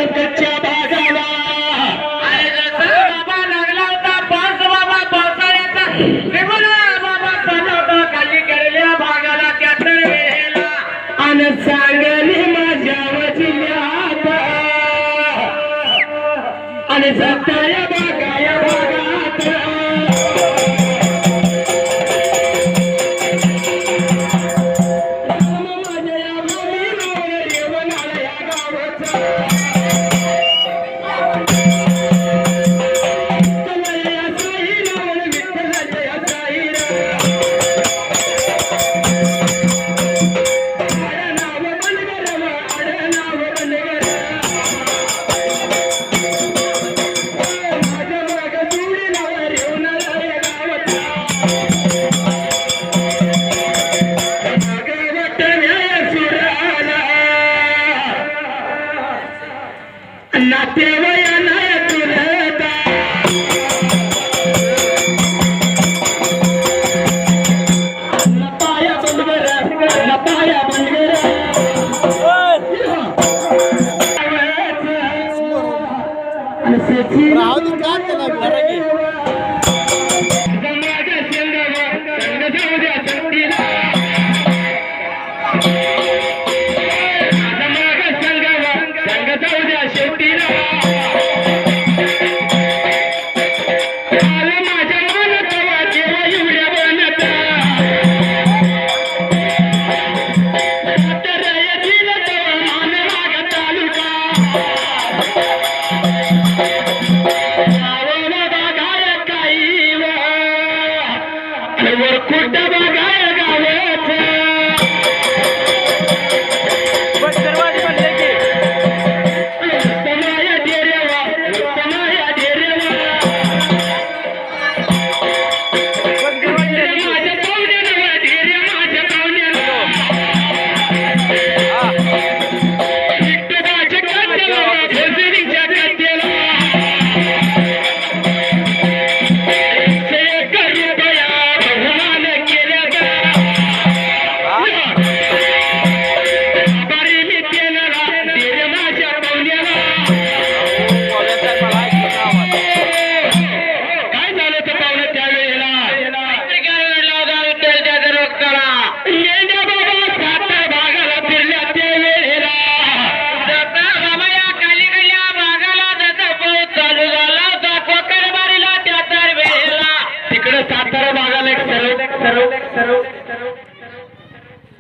कच्च्या भागाला बाबा लागला होता पाऊस बाबा पावसाळ्याचा निघून बाबा चालला होता खाली गेलेल्या भागाला त्या तर वेळेला आणि सांगली माझ्या वजिल्यात आणि जाताया बागाया भागात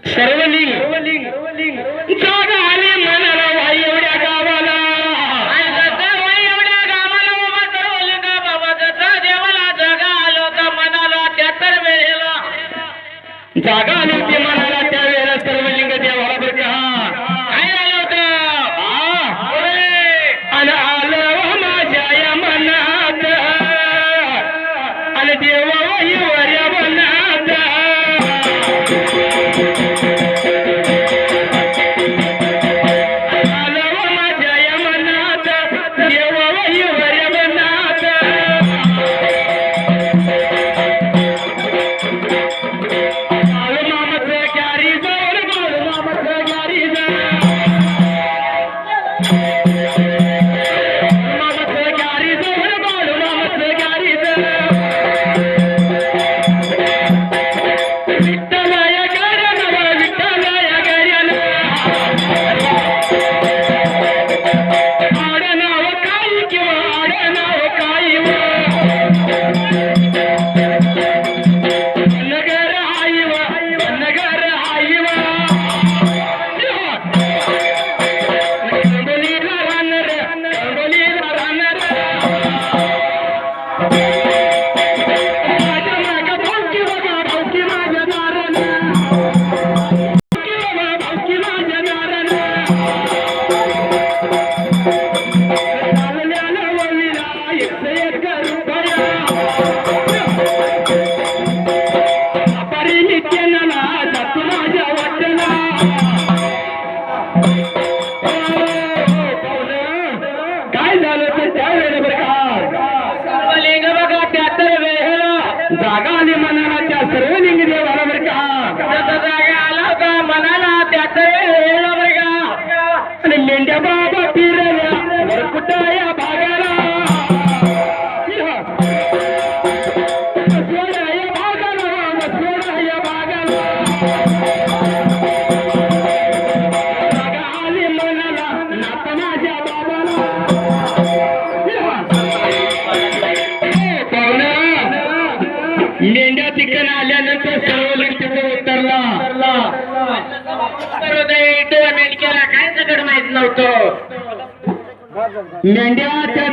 सर्वलिंग जागा आली मनाला वाई एवढ्या गावाला वाई एवढ्या गावाला बाबा सर्वलिंग बाबा जसा देवाला जागा आलो का मनाला त्या तर वेळेला जागा आली होती मनाला त्या वेळेला सर्वलिंग देवाला बरं का काय झालं होतं आणि आलं माझ्या या मनात आणि देवा वाई वऱ्या मनात जागा आली मनाला त्या सर्वलिंग देवाला बरं का जागा आला होता मनाला त्या तर वेळेला बरं का आणि मेंढ्या बाबा फिरल्या कुठं या भागाला सोडा या भागाला सोडा या भागाला जागा आली मनाला नात माझ्या बाबाला मेंढ्या तिकडे आल्यानंतर सर्व तिथे उतरला मेंढक्याला काय सगळं माहित नव्हतं. मेंढ्या त्या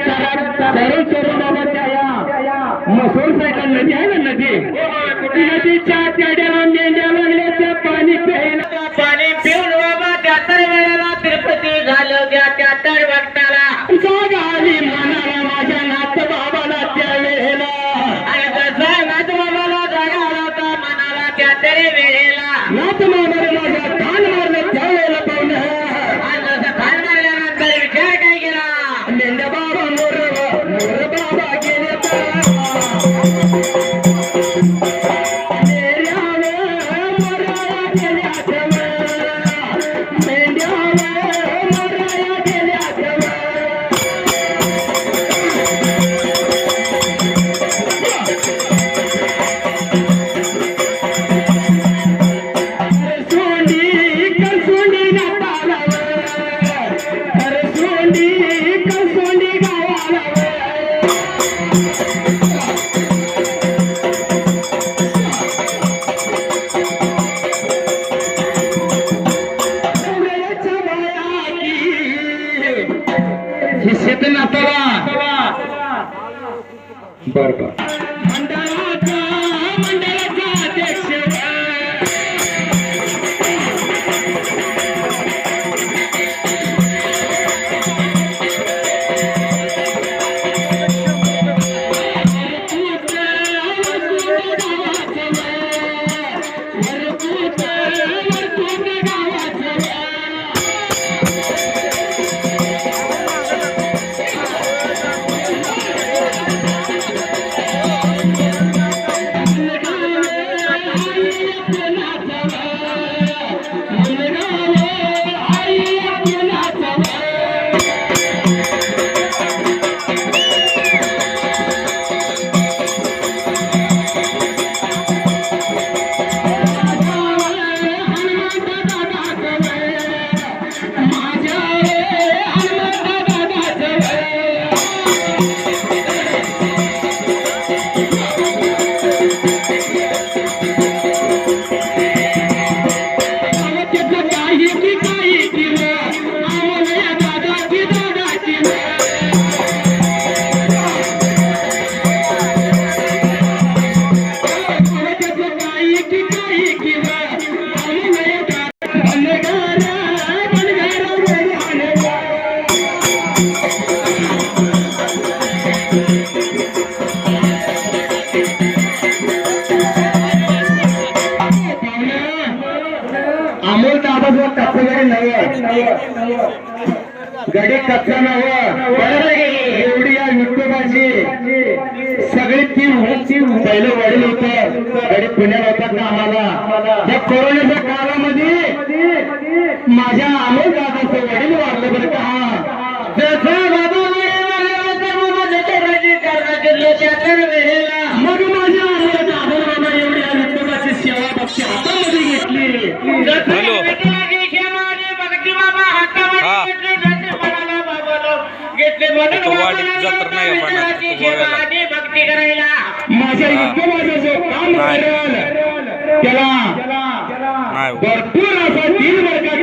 चरून बाबा त्या मसूर सायकल नदी आहे ना नदी नदीच्या त्याड्याला मेंढ्या लागल्या त्या पाणी प्यायला पाणी पिऊन बाबा त्यातर वेळेला तिरुपती झालं त्या वक्ताला जाग आली मनाला माझ्या नाथ बाबाला त्या वेळेला आणि जसा नाथ बाबाला जागा आला होता मनाला त्या तरी वेळेला नाथ बाबाने माझ्या कान मारलं त्या वेळेला पाहुणं आणि जसं खान मारल्यानंतर विचार काय केला मेंढ्या बाबा मोर बाबा गेले बरोबर मंडळाचा अध्यक्ष गडी कच्चा नव एवढी या युट्यूबाची सगळी ती पहिलं वडील होत गडी पुण्याला होतात ना आम्हाला त्या कोरोनाच्या काळामध्ये माझ्या अमोल दादाचं वडील वाढलं बरं का जसं बाबा मग माझ्या अमोल दादा एवढी या युट्यूबाची सेवा बघते हातामध्ये घेतली भक्ती करायला माझ्या युट्यूबाचं जो काम करेल त्याला भरपूर असा दिन वर्गात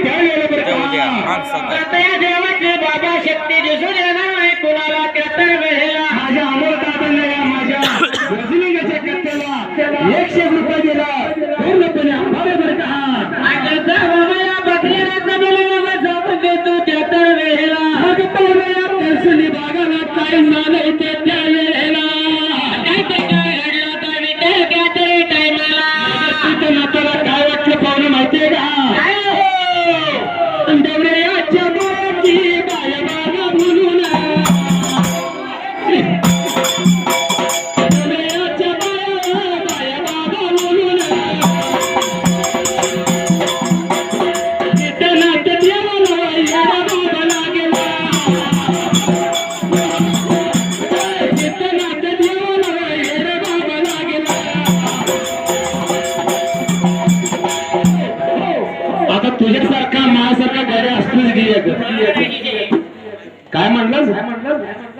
त्या देवाचे बाबा शक्ती दिसून येणार नाही कुणाला त्यातर वेळेला माझ्या अमोल दादांना या माझ्या वजनिंगाच्या कट्ट्याला 100 रुपये दिला पूर्णपणे आभार बरं का बाबा या बकरीला बाबा जाऊन देतो त्यातर वेळेला बागाला काय झालंय ते त्या वेळेला नात्याला काय वाटलं पाहुणे माहितीये का डवऱ्याच्या बाजी बाया बाबा म्हणून डवऱ्याच्या बाया बाबा म्हणून नाट्य देवाला याला बाबा लागेला काय म्हणलं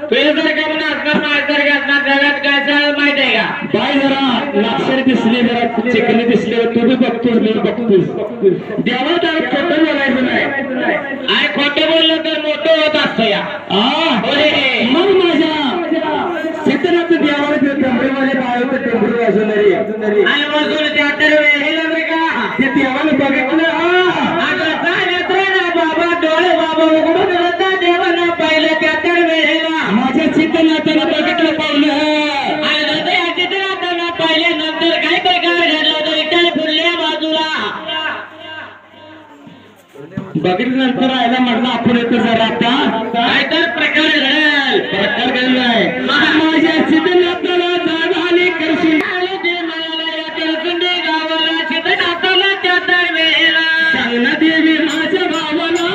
तुझ्यासारखा म्हणून असणार माझ्यासारखा असणार जगात काय चाल माहित आहे का बाय जरा नाक्षरी दिसली जरा चिकनी दिसली तू बी बघतोस मी बघतोस देवा त्याला खोटं बोलायचं नाही आणि खोटं बोललं तर मोठं होत असतं या होय. मग माझ्या सिद्धनाथ देवाला ते कमरेमध्ये काय होतं टेंबरू वाजवणारी आणि वसूल त्या तर वेळेला बरं का ते देवाला बघितलं आता नेत्र ना बाबा डोळे बाबा उघडून होता देवाला पाहिलं त्या तर वेळेला माझ्या सिद्धनाथाला बघितलं पावलं आणि नंतर या चित्रनाथांना पाहिल्यानंतर काय प्रकार घडला होता विचार फुलल्या बाजूला बघितल्यानंतर राहायला म्हटलं आपण येतो जरा आता काय तर प्रकार घडेल प्रकार घडलाय माझ्या सिद्धनाथाला जाग आली करशील आले ते मला या तेलकुंडी गावाला चित्रनाथाला त्या तर वेळेला सांगना देवी माझ्या गावाला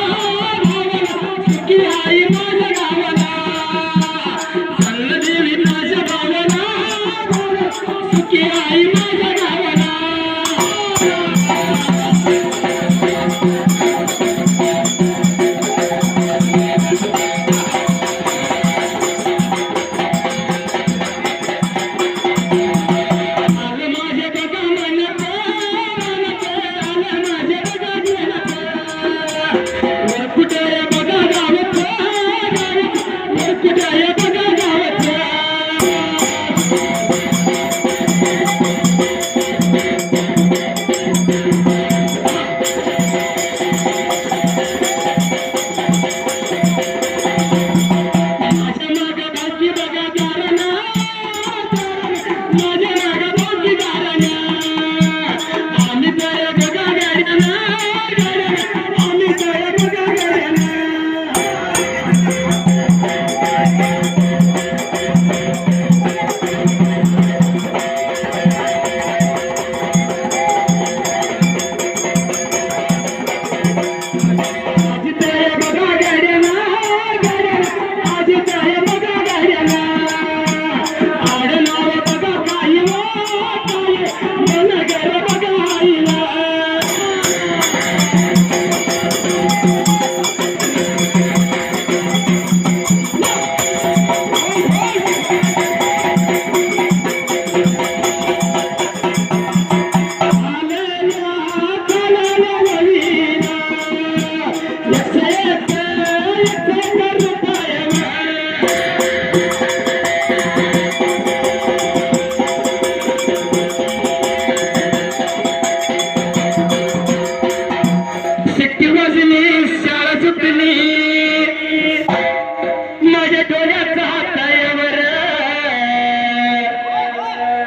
सुखी आई माझ्या गावाला सांगना देवी माझ्या गावाला सुखी आई माझ्या गावाला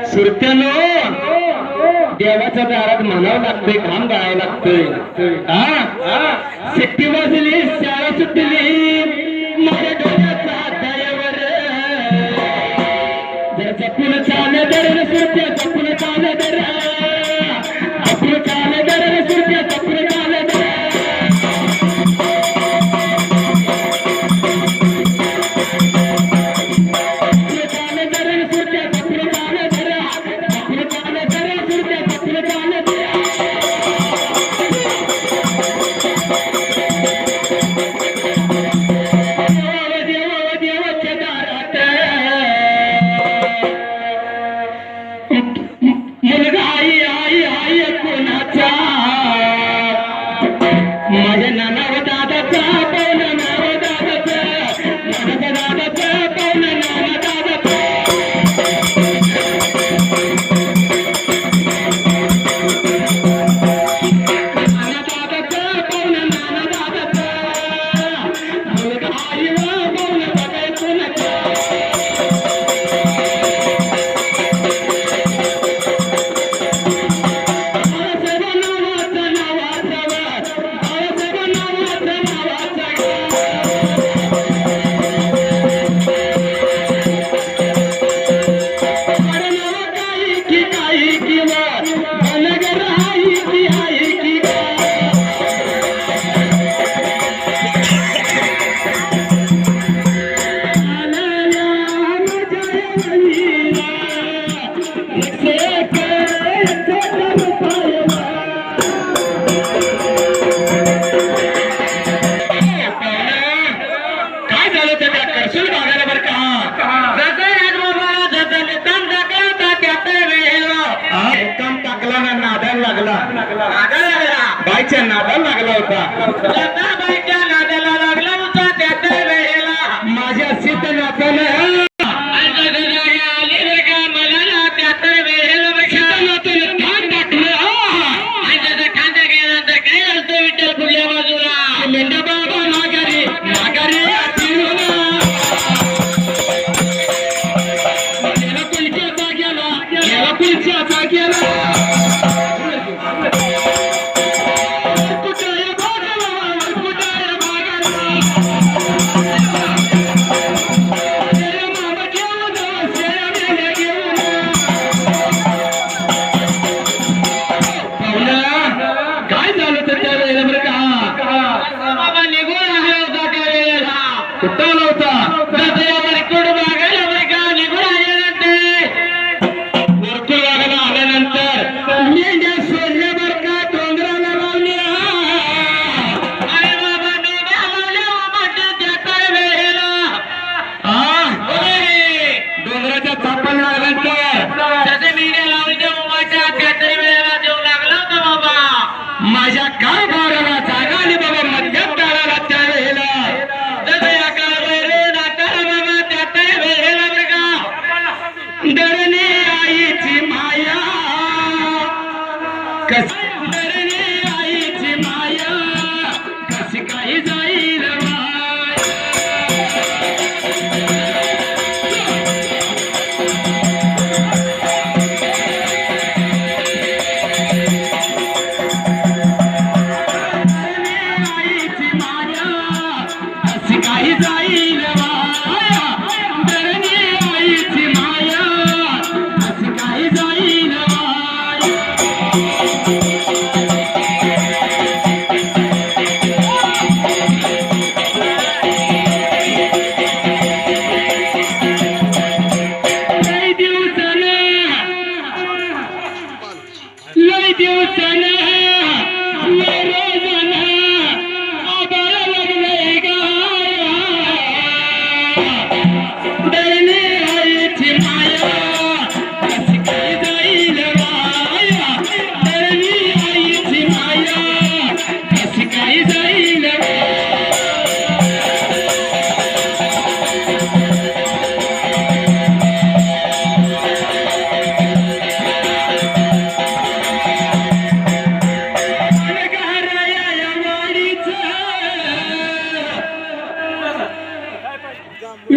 सुरत्यानो देवाच्या दारात म्हणावं लागतंय घाम गाळावं लागतंय सिट्टी वाजली शाळा सुटली माझ्या डोळ्याचा हातावर जर जपून चाले दर सुरत्या जपून चाले दर जपून चाले दर सुरत्या जपून चाले दर झालं होतं त्या करसूल भागाला बरं का जसं राजबाबाला जसं नितांत टाकला होता त्यात वेळेला एकदम टाकला ना नादाला लागला नादा लागला बाईच्या नादाला लागला होता जसा बाईच्या नादाला लागला होता त्यात वेळेला माझ्या सिद्ध नात्यानं मेंढ्या बाबा माघारी माघारी गेला कुलच्या जागेला काय झालं तर त्या वेळेला बरं का बाबा निघून आला होता त्या वेळेला कुठं आला होता वरकुड बघायला बरं का निघून आल्यानंतर वरकुल वागायला आल्यानंतर मेंढ्या सोडल्या बरं का डोंगराला लावल्या अरे बाबा मेंढ्या लावल्या बाबा त्या वेळेला डोंगराच्या चापाला लागल्यानंतर जसे मेंढ्या लावल्या बाबाच्या त्या वेळेला देऊ लागला होता बाबा माझ्या कारभाराला जागा आली बाबा मध्यंतराला त्या वेळेला जसं या काळभैरव नाकाला बाबा त्या वेळेला बरं का धरणी आईची माया कशी धरणी आईची माया कशी काही जाईल माय. आईची माया कशी काही जाईल माया धरणी आईची माया कशी काही जाईल माया. लय दिवसानं लय रोजानं आभाळ लागलंय गाया धरणी आईची माया कशी काही जाईल माया धरणी आईची माया कशी काही जाईल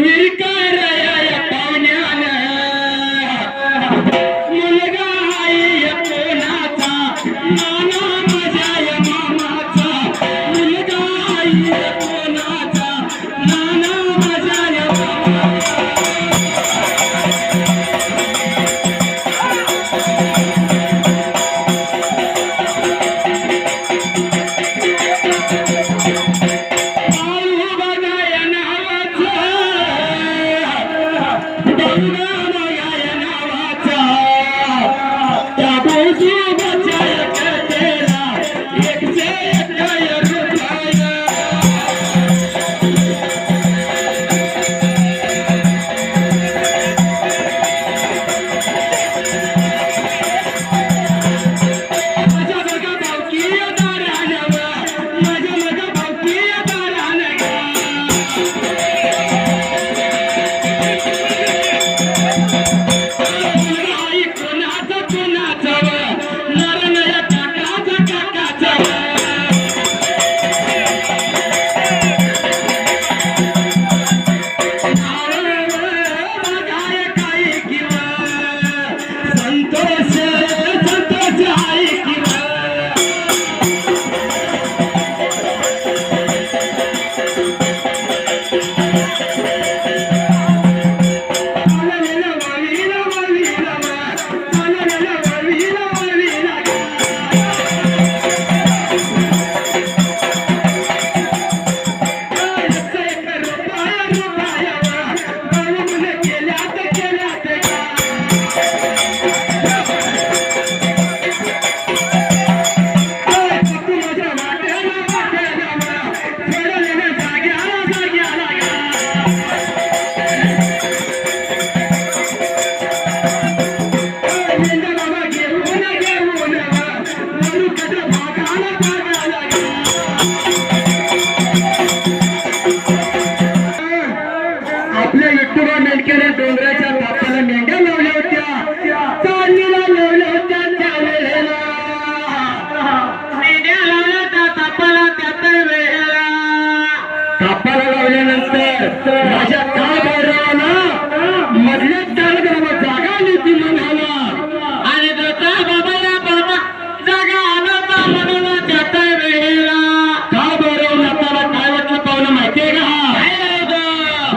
विरकाराया पाहुण्यानं मुलगा आहे कोणाचा नाना माझ्या मामाचा मुलगा आहे कोणाचा नाना माझ्या बाळू बघाया नावाचं केल्या डोंगराच्या तापाला मेंढ्या लावल्या होत्या, चांदीला लावल्या होत्या त्यावेळेला. मेंढ्या लावल्या त्या तापाला त्याच वेळेला. तापाला लावल्यानंतर माझ्या काय भैरवाला मधल्या तालगावा जागा आली ती म्हणाला. आणि त्याचा बाबा या बाबा जागा आला तर म्हणाला त्याच वेळेला. का भैरव नाताला काय वाटलं पाहुणं माहितीये का?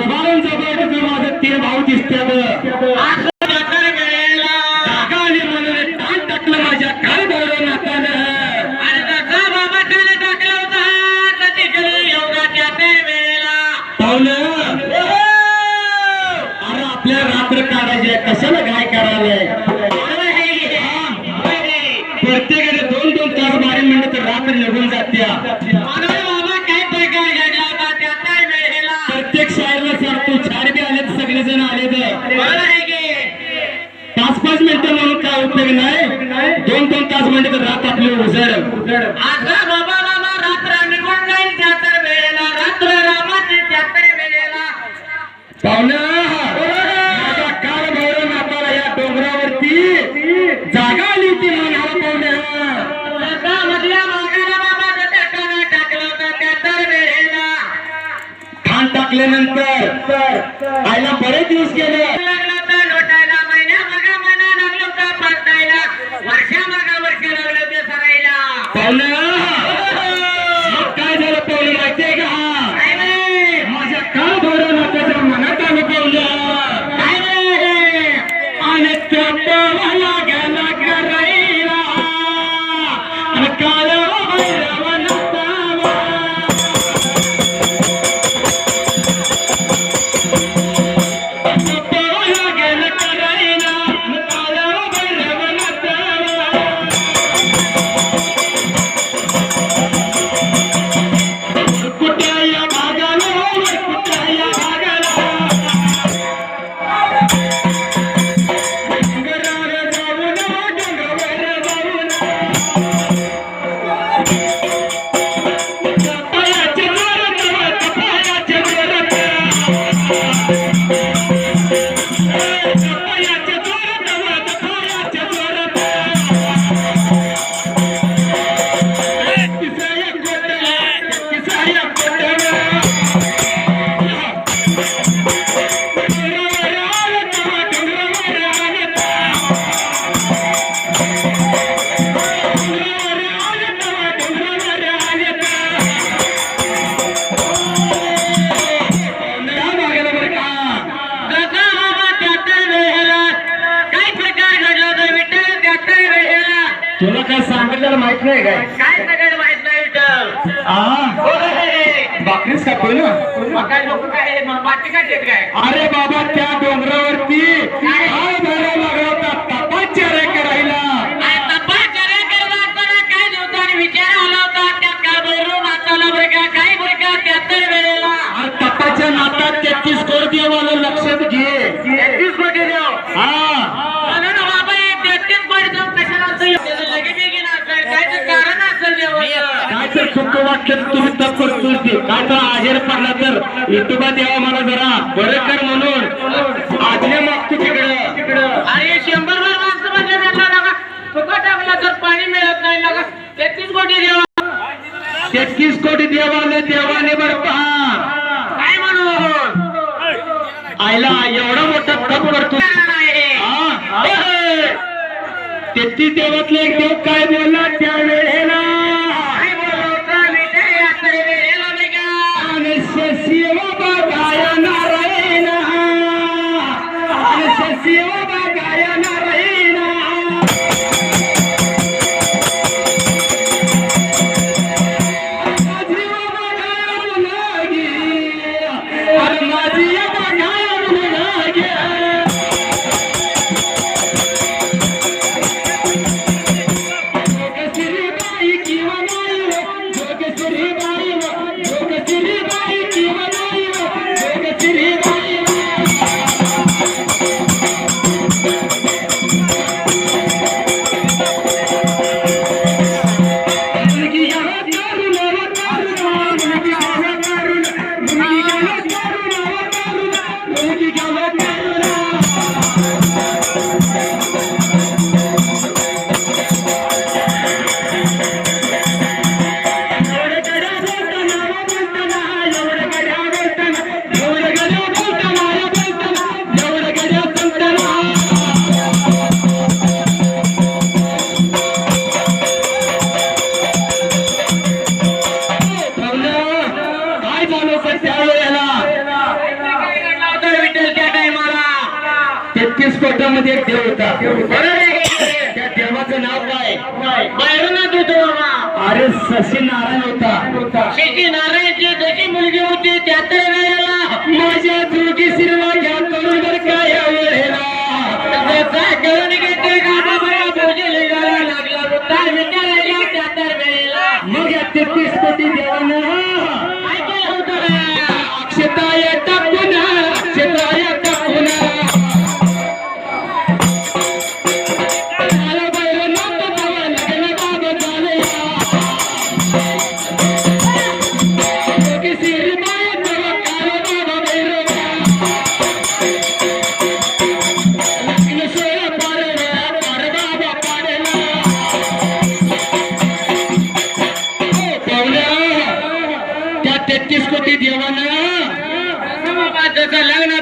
उभारून जबरदस्त माझं 3 भाऊ दिसत्यात. असं त्याच वेळेला. जागा आली म्हणून ताण टाकलं माझ्या काय भैरव नातानं. आणि त्याचा बाबा त्याने टाकला होता तर तिकडे एवढा त्याच वेळेला. पाहुणं अरे आपल्या रात्र काढायचे कशाला काय करायलंय? प्रत्येकाने 2-2 तास मारी म्हणलं तर रात्र निघून जात्या. बाबा काय प्रकार घडला होता त्याच वेळेला. प्रत्येक शाळेला सांगतो छाड बी आले सगळेजण आले बरं आहे की 5-5 मिनिटं म्हणून काय उपयोग नाही. 2-2 तास म्हणजे तर रात आपली उजड. आता बाबा बाबा रात्र निघून जाईल त्याच वेळेला. रात्र रामाची त्याच वेळेला. पाहुणं माझा काळ भैरव नाताला या डोंगरावरती जागा आली होती म्हणाला पाहुण्या. आता मधल्या मागाला बाबा त्याने टाकलं होतं त्याच वेळेला. ठाण टाकल्यानंतर आईला बरेच दिवस गेले. लागलं तर लोटायला. महिन्या मागा महिना लागलो तर पडतायला. वर्षा मागा वर्ष लागलं ते सरायला. पाहुणं मग काय झालं पाहुणं माहितीये का? काय नाही. माझ्या काळ भैरव नाताच्या मनात आलं पाहुणं. काय नाही. आणि त्या पोराला गेला करायला आणि काळ भैरव नातावा. पोराला गेला करायला आणि काळ भैरव नातावा. कुठे या भागाला कुठे या भागाला डोंगरावर जाऊन डोंगरावर जाऊन पायाचे जोरात पायाचे जोरात पायाचे जोरात पायाचे जोरात किसाया कोटला दादा बाबा त्याच वेळेला. काय प्रकार घडला होता विठ्ठल त्याच वेळेला. तुला काय सांगितलेलं माहित नाही काय? काय सगळं माहित नाही विठ्ठल. बाकरीच खातोय ना. काय लोक काय माती काय देत काय. अरे बाबा त्या डोंगरावरती काय भरायला लागला होता तपाचार्य करायला. आणि तपाचार्य करत असताना काय दिवसांनी विचार आला होता त्या काय भैरव नाचाला बरं का. काय बरं का त्याच वेळेला. आणि तपाच्या नातात 33 कोटी देवाला लक्षात घे. 33 कोटी देव. हा म्हणून बाबा हे 33 कोटी देव कशाला असेल. त्याचं लगेच असेल. काय तर कारण असेल देवाचं. काय तर चुक वाक्य तुम्ही तप करतोय ते. काय तर आजारी पडला तर विठोबा देवा मला जरा बरं कर म्हणून आज्ञा मागतो तिकडं. आणि 100 माणसं म्हणजे त्यांना नका फुकट टाकला तर पाणी मिळत नाही नका. 33 कोटी देव. 33 कोटी देवाने बरं पहा. काय म्हणून आईला एवढा मोठा तप करतो. नाही. 33 देवातले एक देव काय बोलला त्यावेळेला. काय बोलवता विजय यात्रे वेळेला नाही का. आणि शिव बघाया नारायण आणि शिव बघाया नारायण. माझी बघाया मुलगी अरे माझी बघाया मुलगी. जोगश्रीबाई किंवा नाही जोगश्रीबाई जोगश्रीबाई किंवा नाही जोगश्रीबाई. मुलगी याला तारुण मुलगी याला तारुण मुलगी याला तारुण मध्ये एक देव होता. बरोबर आहे. त्या देवाचं नाव काय? बाहेरूनच होतो बाबा. अरे शशी नारायण होता. शेती नारायणची जशी मुलगी होती त्या तर वेळेला माझ्या जोगी शिरवा या करून बर काय वेळेला काय करून घेते का बाबा भोजी लिगायला लागला होता विचारायला त्या तर वेळेला मग या 33 कोटी देवानं काय केलं होतं रे? अक्षताय टाकून अक्षताय टाकून झालं भैरवनाथ बाबा लग्न बाबा झालं जोगी शिरवाय तेव्हा काळ बाबा भैरवा लग्न सोहळा पारला पार बाबा पारला पाहुण्या त्या 33 कोटी देवानं बाबा जसं लग्न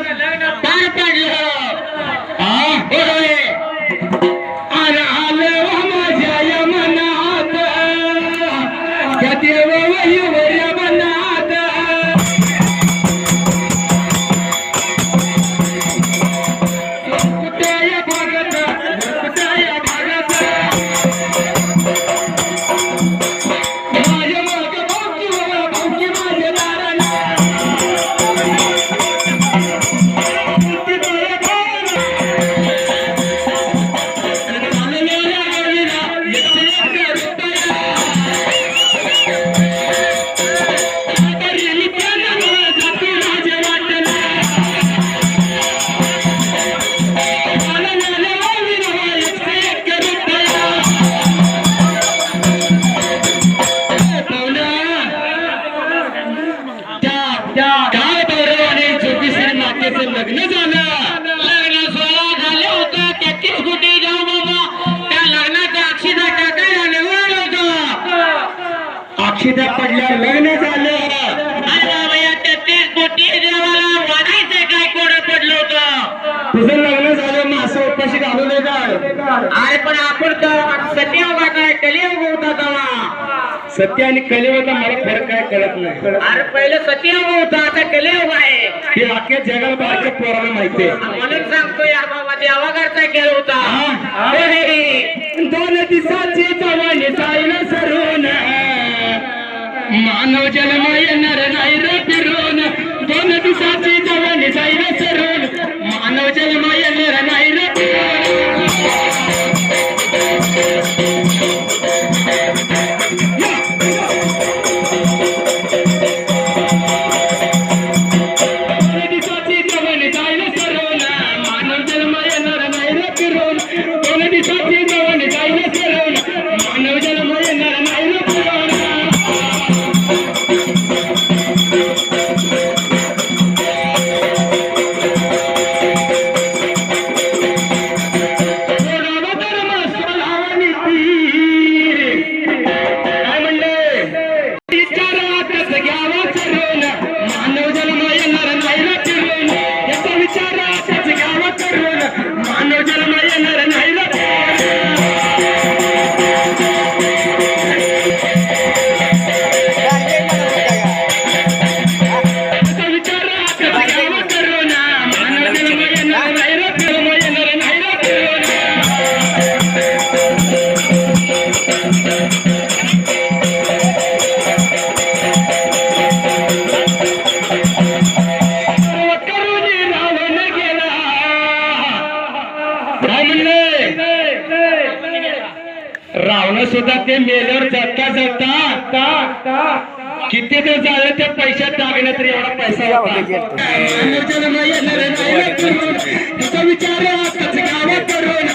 पार पडलं होय. अरे आलं माझ्या या मनात त्या देव वैवऱ्या मनात कुठे भागत कुठे भागत माझ्या माग भाऊकी माझ्या दाराला लग्न झालं. लग्न सोहळा झाले होतं 33 कोटी जाऊ बाबा त्या लग्नाचा अक्षिदा टाकायला निवडलं होतं. अक्षिता पडल्यावर लग्न झालं. अरे बाबा या 33 कोटी देवाला वाढायचं काय कोडं पडलं होतं. तुझं लग्न झालं मग असं उपाशी घालू नये का? अरे पण आपण तर सत्ययुग काय कलियुग होता तेव्हा. सत्य आणि कलियुगाचा मला फरक काय कळत नाही. अरे पहिलं सत्ययुग होता आता कलियुग आहे. हे अख्ख्या जगाला बारक्या पोराला माहिती आहे. म्हणून सांगतो या बाबा देवाघरचा खेळ होता. हा. हे, हे. 2 दिवसाची जवानी जाईल सरून मानव जन्म येणार नाही रे फिरून. 2 दिवसाची जवानी जाईल सरून मानव जन्म येणार नाही रे फिरून. रावण सुद्धा ते मेल्यावर जगता जगता किती दिवस झाले ते पैशात टाकले तरी एवढा पैसा होता. तिचा विचार गावात करून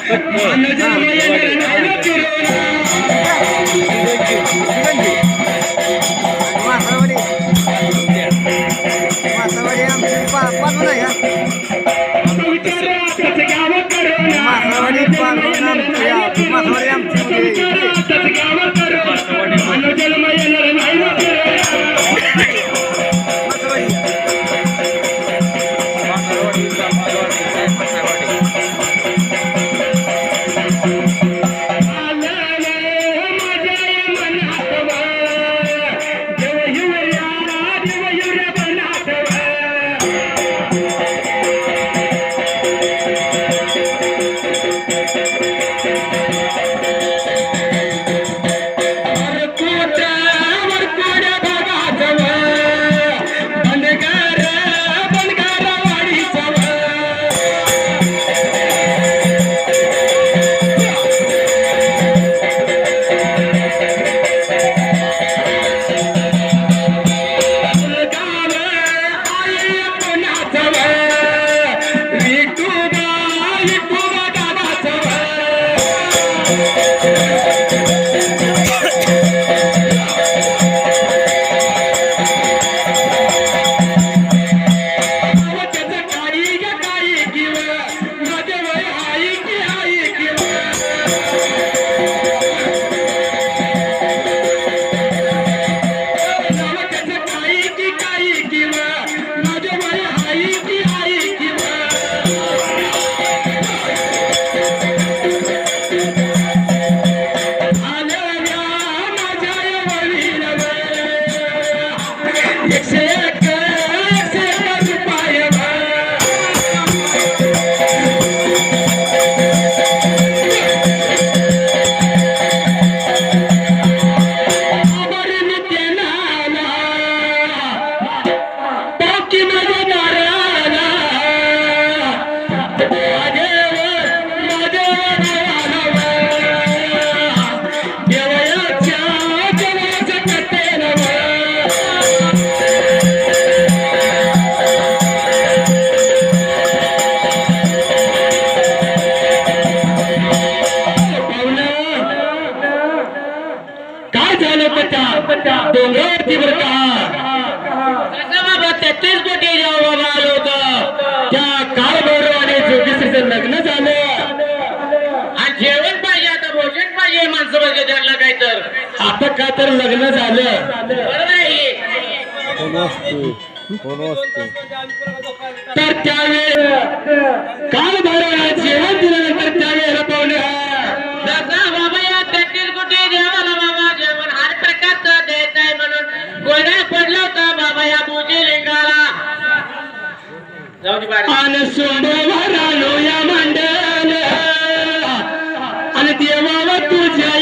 का तर लग्न झालं बरोबर आहे. तर त्यावेळेस काल भर जेवण दिल्यानंतर त्यावेळेला पाहुणे दादा बाबा या 33 कोटी देवाला बाबा जेवण हर प्रकारचं देत आहे म्हणून गोड्या पडलं होतं बाबा या भुजी लिंगाला. जाऊ दे बाळा. आणि सोमवार आलो या मांडल आणि देवावा तुझ्या